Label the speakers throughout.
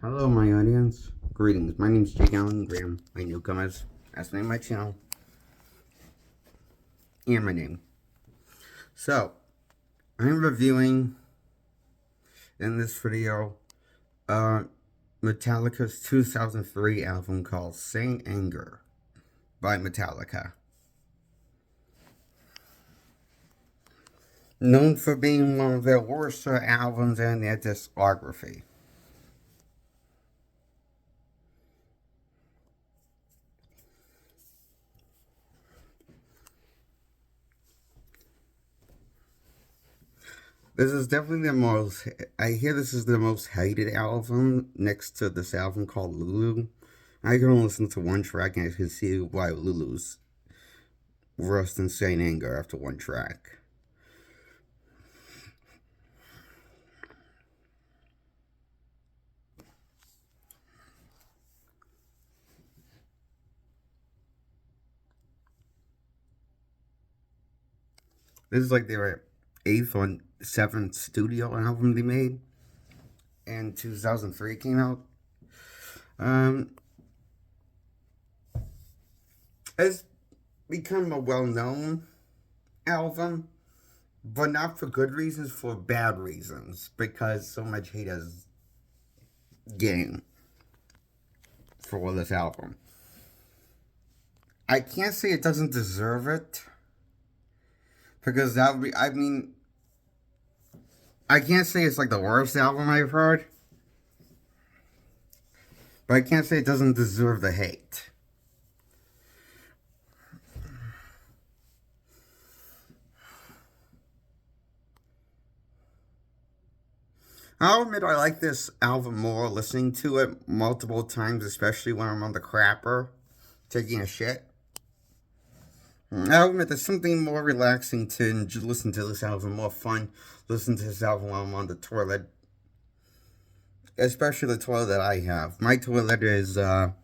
Speaker 1: Hello, my audience. Greetings. My name's Jake Allen Graham. My newcomers. That's the name of my channel and my name. So, I'm reviewing in this video uh, Metallica's 2003 album called Saint Anger by Metallica. Known for being one of their worst albums in their discography. This is definitely the most, I hear this is the most hated album next to this album called Lulu. I can only listen to one track and I can see why Lulu's worse than Saint Anger after one track. This is like their 8th or 7th studio album they made. And 2003 came out. It's become a well-known album, but not for good reasons, for bad reasons, because so much hate is getting for this album. I can't say it doesn't deserve it, because that would be, I can't say it's like the worst album I've heard, but I can't say it doesn't deserve the hate. I'll admit I like this album more listening to it multiple times, especially when I'm on the crapper taking a shit. I'll admit there's something more relaxing to listen to this album, more fun listen to this album while I'm on the toilet. Especially the toilet that I have. My toilet is, for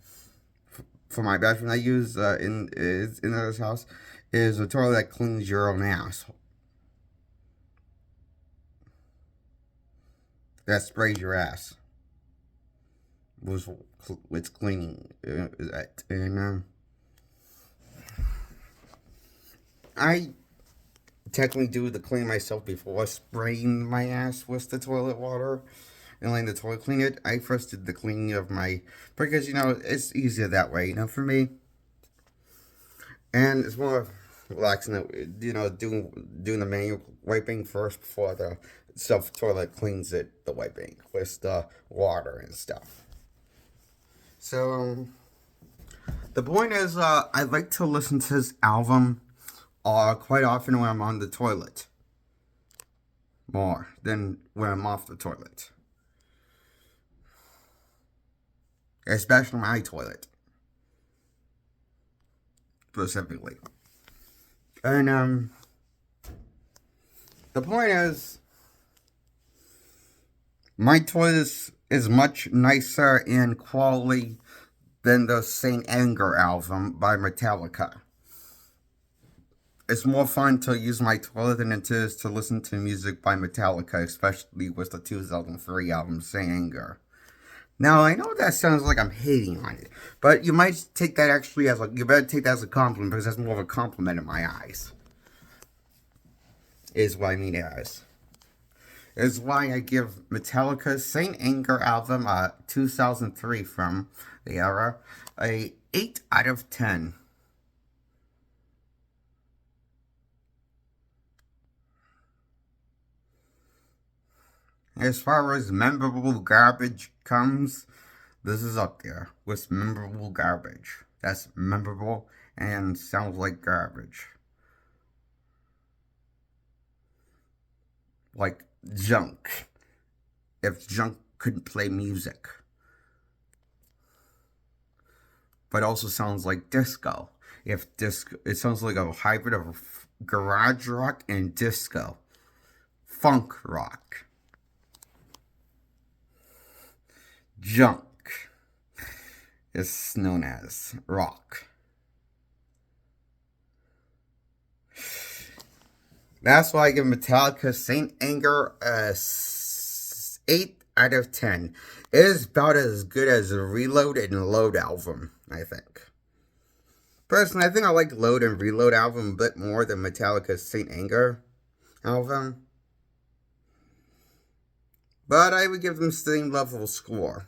Speaker 1: my bathroom I use in this house, is a toilet that cleans your own ass. That sprays your ass. With cleaning that. And, I technically do the clean myself before spraying my ass with the toilet water and letting the toilet clean it. I first did the cleaning of my, because it's easier that way, for me. And it's more relaxing, doing the manual wiping first before the self toilet cleans it, the wiping with the water and stuff. So the point is, I like to listen to this album quite often when I'm on the toilet. More than when I'm off the toilet. Especially my toilet. Specifically. And, the point is, my toilet is much nicer in quality than the Saint Anger album by Metallica. It's more fun to use my toilet than it is to listen to music by Metallica, especially with the 2003 album, Saint Anger. Now, I know that sounds like I'm hating on it, but you might take that actually as you better take that as a compliment, because that's more of a compliment in my eyes. Is what I mean as. Is why I give Metallica's Saint Anger album, 2003 from the era, a 8 out of 10. As far as memorable garbage comes, this is up there with memorable garbage. That's memorable and sounds like garbage. Like junk. If junk couldn't play music. But also sounds like disco. It sounds like a hybrid of garage rock and disco. Funk rock. Junk is known as rock. That's why I give Metallica Saint Anger a 8 out of 10. It is about as good as a Reload and Load album, I think. Personally, I think I like Load and Reload album a bit more than Metallica's Saint Anger album. But I would give them the same level of score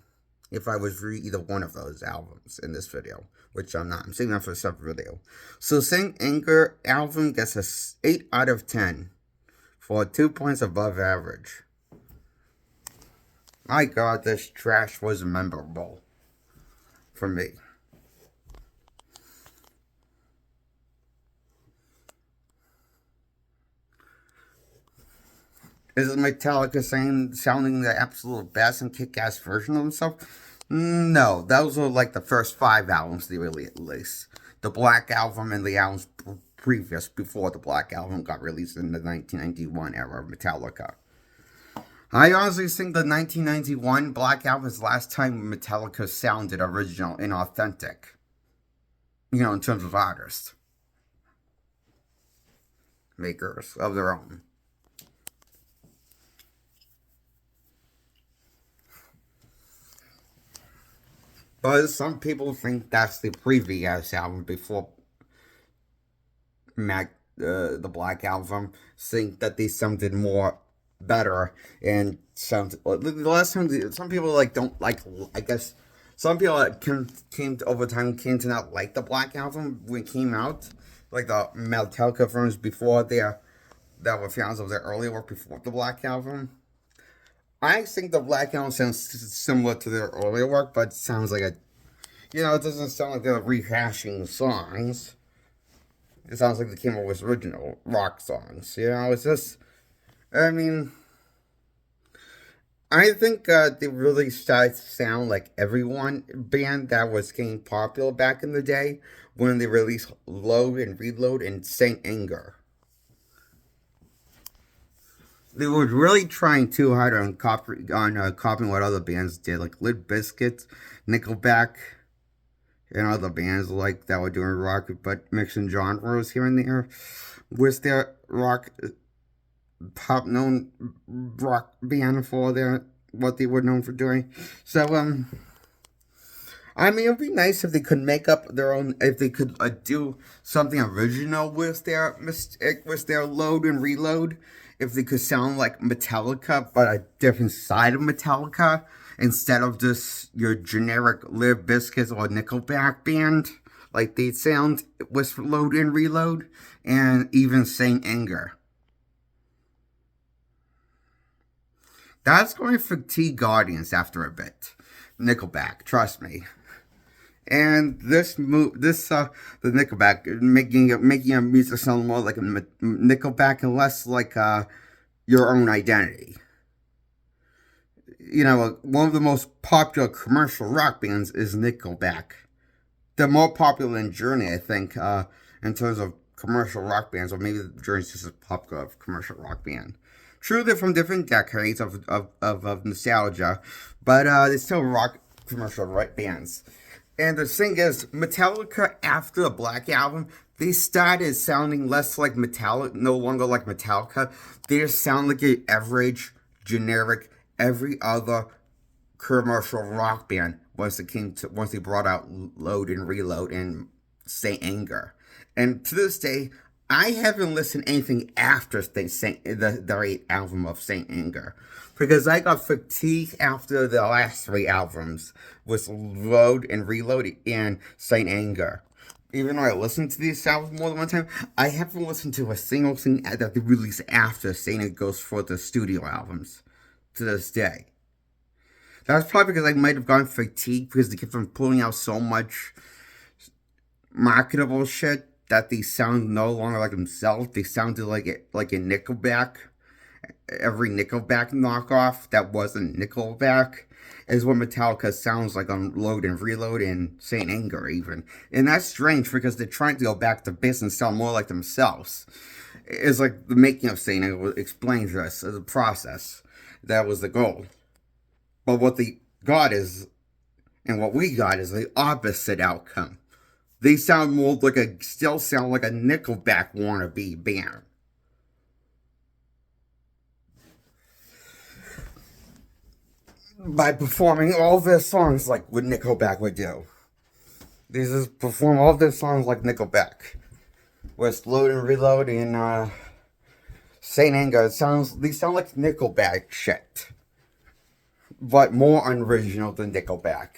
Speaker 1: if I was read either one of those albums in this video, which I'm not. I'm saving that for a separate video. So Saint Anger album gets a 8 out of 10 for 2 points above average. My God, this trash was memorable for me. Is Metallica sounding the absolute best and kick-ass version of themselves? No, those are like the first 5 albums they released. The Black Album and the albums previous, before the Black Album got released in the 1991 era of Metallica. I honestly think the 1991 Black Album is the last time Metallica sounded original and authentic. You know, in terms of artists. Makers of their own. But some people think that's the previous album before the Black Album. Think that they sounded more better and sound. The last time, some people like don't like. I guess some people came to, over time came to not like the Black Album when it came out. Like the Metallica films before that were fans of their earlier work before the Black Album. I think the Black Album sounds similar to their earlier work, but it sounds like it doesn't sound like they're rehashing songs. It sounds like they came up with original rock songs. It's just, I mean, I think they really started to sound like everyone band that was getting popular back in the day when they released Load and Reload and Saint Anger. They were really trying too hard on copying what other bands did, like Limp Bizkit, Nickelback, and other bands like that were doing rock, but mixing genres here and there with their rock, pop known rock band for what they were known for doing. So I mean, it'd be nice if they could make up their own, if they could do something original with their Load and Reload. If they could sound like Metallica, but a different side of Metallica, instead of just your generic Limp Bizkit or Nickelback band, like they sound with Load and Reload, and even Saint Anger. That's going to fatigue audience after a bit. Nickelback, trust me. And the Nickelback, making a music sound more like a Nickelback and less like your own identity. One of the most popular commercial rock bands is Nickelback. They're more popular than Journey, I think, in terms of commercial rock bands, or maybe Journey's just a popular commercial rock band. True, they're from different decades of nostalgia, but they're still rock commercial bands. And the thing is, Metallica, after the Black Album, they started sounding less like Metallica, no longer like Metallica. They just sound like an average, generic, every other commercial rock band once they brought out Load and Reload and Saint Anger. And to this day, I haven't listened to anything after the 8th album of Saint Anger, because I got fatigued after the last 3 albums with Load and Reload and Saint Anger. Even though I listened to these albums more than one time, I haven't listened to a single thing that they released after Saint Anger goes for the studio albums to this day. That's probably because I might have gotten fatigued because they kept on pulling out so much marketable shit that they sound no longer like themselves. They sounded like a Nickelback. Every Nickelback knockoff that wasn't Nickelback is what Metallica sounds like on Load and Reload and Saint Anger even. And that's strange because they're trying to go back to basics and sound more like themselves. It's like the making of Saint Anger explains this as a process. That was the goal. But what they got is, and what we got is the opposite outcome. They still sound like a Nickelback wannabe band. by performing all their songs like what Nickelback would do. They just perform all their songs like Nickelback. With Load and Reload and Saint Anger. These sound like Nickelback shit. But more unoriginal than Nickelback.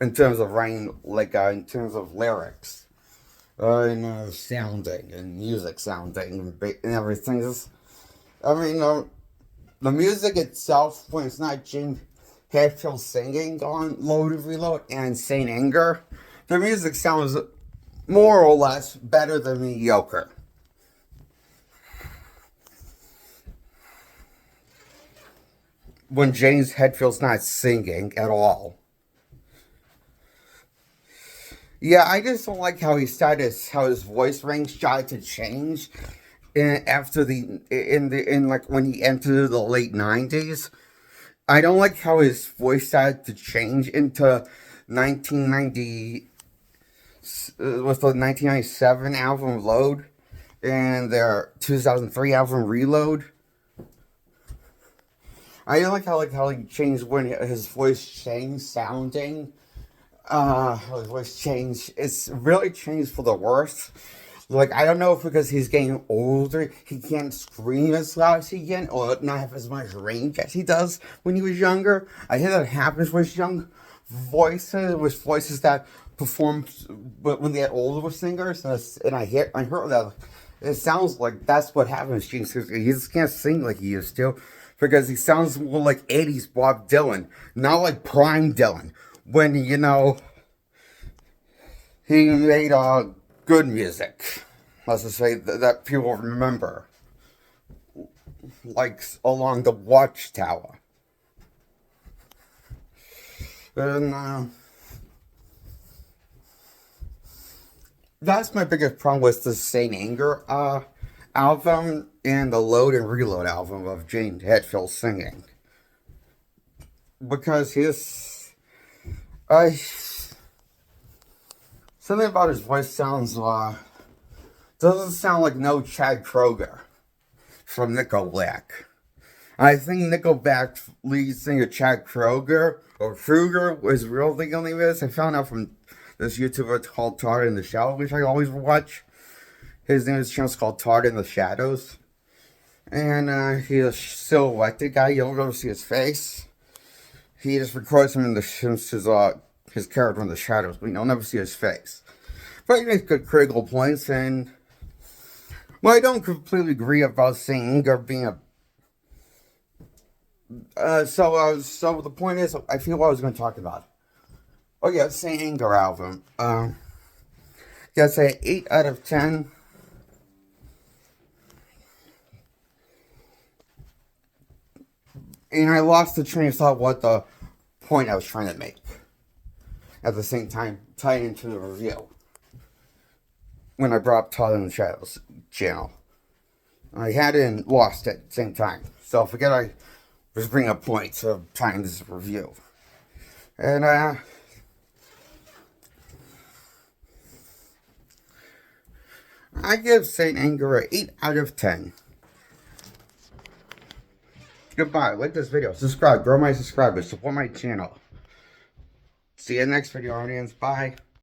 Speaker 1: In terms of in terms of lyrics. And sounding and music sounding and everything. The music itself, when it's not Jim Hetfield singing on Load and Reload and Saint Anger, the music sounds more or less better than mediocre. When James Hetfield's not singing at all. Yeah, I just don't like how how his voice range started to change after when he entered the late 90s. I don't like how his voice started to change into 1990 with the 1997 album Load and their 2003 album Reload. I don't like how he changed when his voice changed sounding. His voice changed. It's really changed for the worse. Like, I don't know if because he's getting older, he can't scream as loud as he can, or not have as much range as he does when he was younger. I hear that happens with voices that perform when they get older with singers, and I heard that it sounds like that's what happens. He just can't sing like he used to, because he sounds more like 80s Bob Dylan, not like prime Dylan, when, he made good music, let's just say, that people remember, like Along the Watchtower. And that's my biggest problem with the Saint Anger album and the Load and Reload album of James Hetfield singing. Because something about his voice doesn't sound like no Chad Kroeger from Nickelback. I think Nickelback lead singer Chad Kroeger, or Kruger, was real legal name is. I found out from this YouTuber called Todd in the Shadows, which I always watch. His name is called Todd in the Shadows. And he's a silhouetted guy. You don't ever see his face. He just records him in his character in the shadows, but you'll never see his face. But he makes good critical points, and well, I don't completely agree about Saint Anger being so the point is, I feel what I was going to talk about. Oh yeah, Saint Anger album. Yeah, say 8 out of 10. And I lost the train of thought what the point I was trying to make. At the same time, tie into the review. When I brought up Todd in the Shadows channel. I had it and lost it at the same time. So forget I was bringing up points of tying this review. And I give Saint Anger an 8 out of 10. Goodbye. Like this video. Subscribe. Grow my subscribers. Support my channel. See you in the next video, audience. Bye.